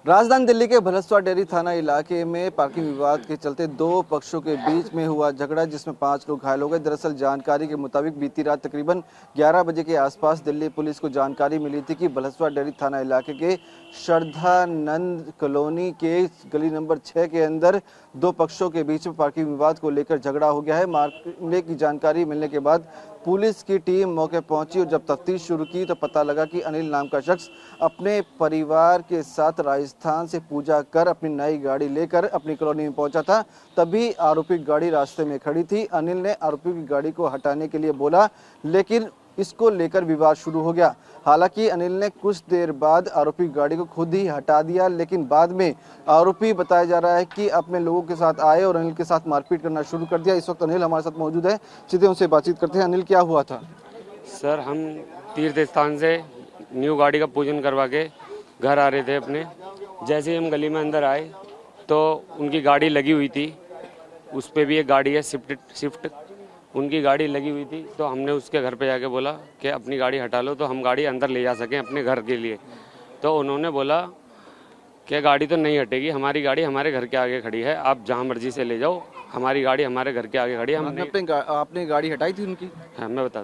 राजधानी दिल्ली के भलसवा डेयरी थाना इलाके में पार्किंग विवाद के चलते दो पक्षों के बीच में हुआ झगड़ा, जिसमें 5 लोग घायल हो गए। दरअसल जानकारी के मुताबिक बीती रात तकरीबन 11 बजे के आसपास दिल्ली पुलिस को जानकारी मिली थी कि भलसवा डेयरी थाना इलाके के श्रद्धानंद कॉलोनी के गली नंबर 6 के अंदर दो पक्षों के बीच में पार्किंग विवाद को लेकर झगड़ा हो गया है। मामले की जानकारी मिलने के बाद पुलिस की टीम मौके पहुंची और जब तफ्तीश शुरू की तो पता लगा कि अनिल नाम का शख्स अपने परिवार के साथ राजस्थान से पूजा कर अपनी नई गाड़ी लेकर अपनी कॉलोनी में पहुंचा था। तभी आरोपी की गाड़ी रास्ते में खड़ी थी। अनिल ने आरोपी की गाड़ी को हटाने के लिए बोला, लेकिन इसको लेकर विवाद शुरू हो गया। हालांकि अनिल ने कुछ देर बाद आरोपी की गाड़ी को खुद ही हटा दिया, लेकिन बाद में आरोपी बताया जा रहा है कि अपने लोगों के साथ आए और अनिल के साथ मारपीट करना शुरू कर दिया। इस वक्त अनिल हमारे साथ मौजूद है, सीधे उनसे बातचीत करते हैं। अनिल, क्या हुआ था? सर, हम तीर्थ स्थान से न्यू गाड़ी का पूजन करवा के घर आ रहे थे अपने। जैसे ही हम गली में अंदर आए तो उनकी गाड़ी लगी हुई थी, उस पर भी एक गाड़ी है स्विफ्ट, उनकी गाड़ी लगी हुई थी। तो हमने उसके घर पे जाके बोला कि अपनी गाड़ी हटा लो तो हम गाड़ी अंदर ले जा सकें अपने घर के लिए। तो उन्होंने बोला कि गाड़ी तो नहीं हटेगी, हमारी गाड़ी हमारे घर के आगे खड़ी है, आप जहाँ मर्जी से ले जाओ, हमारी गाड़ी हमारे घर के आगे खड़ी है। आपने गाड़ी हटाई थी उनकी? हाँ, मैं बता।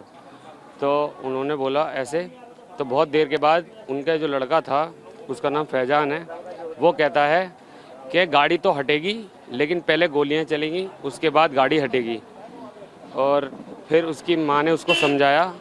तो उन्होंने बोला ऐसे। तो बहुत देर के बाद उनका जो लड़का था, उसका नाम फैजान है, वो कहता है कि गाड़ी तो हटेगी लेकिन पहले गोलियां चलेंगी, उसके बाद गाड़ी हटेगी। और फिर उसकी माँ ने उसको समझाया,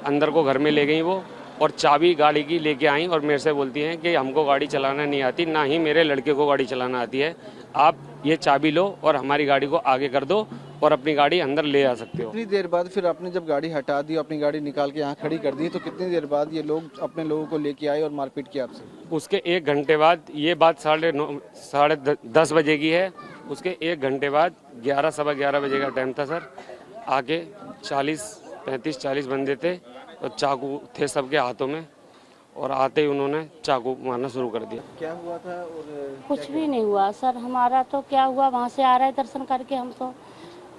अंदर को घर में ले गई वो, और चाबी गाड़ी की लेके आई और मेरे से बोलती हैं कि हमको गाड़ी चलाना नहीं आती, ना ही मेरे लड़के को गाड़ी चलाना आती है, आप ये चाबी लो और हमारी गाड़ी को आगे कर दो और अपनी गाड़ी अंदर ले आ सकते हो। कितनी देर बाद फिर आपने जब गाड़ी हटा दी, अपनी गाड़ी निकाल के यहाँ खड़ी कर दी, तो कितनी देर बाद ये लोग अपने लोगों को लेके आए और मारपीट किया आपसे? उसके 1 घंटे बाद, ये बात 9:30 बजे की है, उसके 1 घंटे बाद 11 सवा 11 बजे का टाइम था सर। आगे 35-40 बंदे थे और चाकू थे सबके हाथों में, और आते ही उन्होंने चाकू मारना शुरू कर दिया। क्या हुआ था? और कुछ भी नहीं हुआ सर, हमारा तो क्या हुआ, वहाँ से आ रहे दर्शन करके, हम तो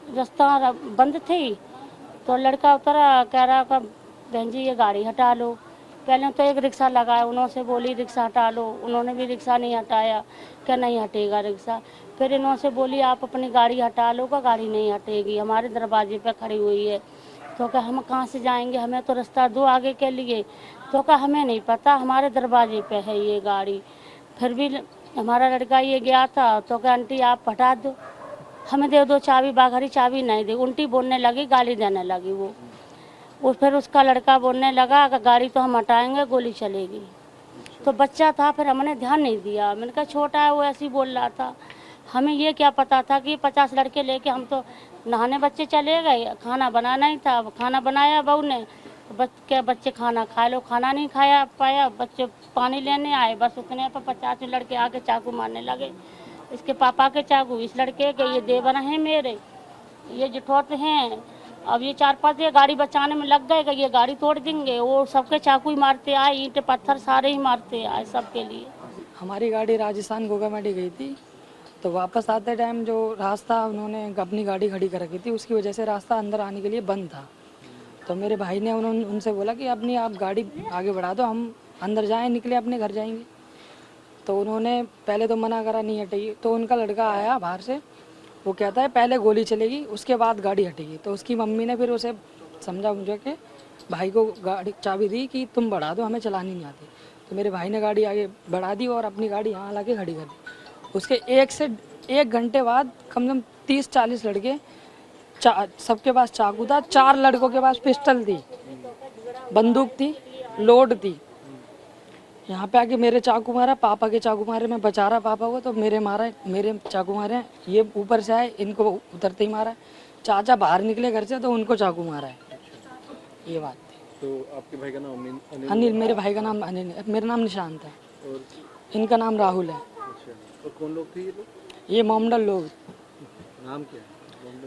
रास्ता बंद थी तो लड़का उतरा, कह रहा का बहन जी ये गाड़ी हटा लो। पहले तो एक रिक्शा लगाया, उन्होंने बोली रिक्शा हटा लो, उन्होंने भी रिक्शा नहीं हटाया, क्या नहीं हटेगा रिक्शा। फिर इन्होंने बोली आप अपनी गाड़ी हटा लो, का गाड़ी नहीं हटेगी, हमारे दरवाजे पे खड़ी हुई है। तो क्या हम कहाँ से जाएंगे, हमें तो रास्ता दो आगे के लिए। तो क्या हमें नहीं पता, हमारे दरवाजे पे है ये गाड़ी। फिर भी हमारा लड़का ये गया था, तो क्या आंटी आप हटा दो, हमें दे दो चाबी, बाघरी चाबी नहीं दी, उल्टी बोलने लगी, गाली देने लगी वो। फिर उसका लड़का बोलने लगा कि गाड़ी तो हम हटाएंगे, गोली चलेगी। तो बच्चा था, फिर हमने ध्यान नहीं दिया, मैंने कहा छोटा है, वो ऐसे ही बोल रहा था। हमें ये क्या पता था कि 50 लड़के लेके हम तो नहाने बच्चे चले गए, खाना बनाना ही था। खाना बनाया बहू ने, बच्चे खाना खा लो, खाना नहीं खाया पाया, बच्चे पानी लेने आए, बस उतने पर 50 लड़के आके चाकू मारने लगे। इसके पापा के चाकू, इस लड़के के, ये देवर हैं मेरे, ये जिठौत हैं। अब ये 4-5 ये गाड़ी बचाने में लग गए कि ये गाड़ी तोड़ देंगे, वो सबके चाकू ही मारते आए, ईंट पत्थर सारे ही मारते आए सबके लिए। हमारी गाड़ी राजस्थान गोगामाटी गई थी, तो वापस आते टाइम जो रास्ता उन्होंने अपनी गाड़ी खड़ी कर रखी थी, उसकी वजह से रास्ता अंदर आने के लिए बंद था। तो मेरे भाई ने उनसे बोला कि अपनी आप गाड़ी आगे बढ़ा दो, हम अंदर जाएं, निकले अपने घर जाएंगे। तो उन्होंने पहले तो मना करा, नहीं हटेगी। तो उनका लड़का आया बाहर से, वो कहता है पहले गोली चलेगी उसके बाद गाड़ी हटेगी। तो उसकी मम्मी ने फिर उसे समझा मुझे कि भाई को गाड़ी चाबी दी कि तुम बढ़ा दो, हमें चलानी नहीं आती। तो मेरे भाई ने गाड़ी आगे बढ़ा दी और अपनी गाड़ी यहाँ ला के खड़ी कर दी। उसके 1 घंटे बाद कम से कम 30-40 लड़के, सबके पास चाकू था, 4 लड़कों के पास पिस्टल थी, बंदूक थी, लोड थी। यहाँ पे आके मेरे चाकू मारा, पापा के चाकू मारे, मैं बचा रहा पापा को, तो मेरे चाकू मारे। ये ऊपर से आए, इनको उतरते ही मारा। चाचा बाहर निकले घर से तो उनको चाकू मारा है, ये बात थी। तो आपके भाई का नाम अनिल, मेरे भाई का नाम अनिल, मेरा नाम निशांत है और इनका नाम राहुल है। अच्छा, और कौन लोग थे ये लोग? ये मोमडल लोग। नाम क्या है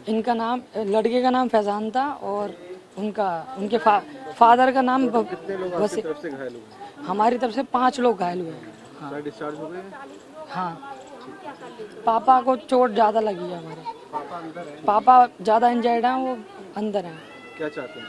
इनका? नाम, लड़के का नाम फैजान था और उनके फादर का नाम कितने लोग आपकी तरफ से घायल हुए? हमारी तरफ से 5 लोग घायल हुए हैं। हाँ। डिस्चार्ज हो गए? हाँ, पापा को चोट ज़्यादा लगी है हमारे। पापा ज़्यादा इंजर्ड हैं, वो अंदर हैं। क्या चाहते हैं?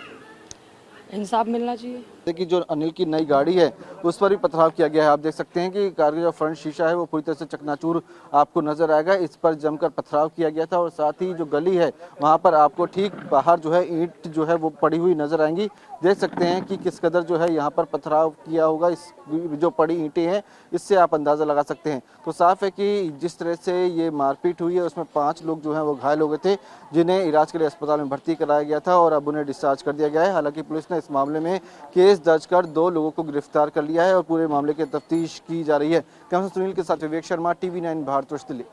इंसाफ मिलना चाहिए। कि जो अनिल की नई गाड़ी है उस पर भी पथराव किया गया है। आप देख सकते हैं कि कार का जो फ्रंट शीशा है वो पूरी तरह से चकनाचूर आपको नजर आएगा। इस पर जमकर पथराव किया गया था और साथ ही जो गली है वहां पर आपको ठीक बाहर जो है ईंट जो है वो पड़ी हुई नजर आएंगी। देख सकते हैं कि किस कदर जो है यहाँ पर पथराव किया होगा। इस जो पड़ी ईंटें हैं इससे आप अंदाजा लगा सकते हैं। तो साफ है कि जिस तरह से ये मारपीट हुई है उसमें 5 लोग जो हैं वो घायल हो गए थे, जिन्हें इलाज के लिए अस्पताल में भर्ती कराया गया था और अब उन्हें डिस्चार्ज कर दिया गया है। हालांकि पुलिस ने इस मामले में केस दर्ज कर 2 लोगों को गिरफ्तार कर लिया है और पूरे मामले की तफ्तीश की जा रही है। कैमरा सुनील के साथ विवेक शर्मा, TV9 भारतवर्ष दिल्ली।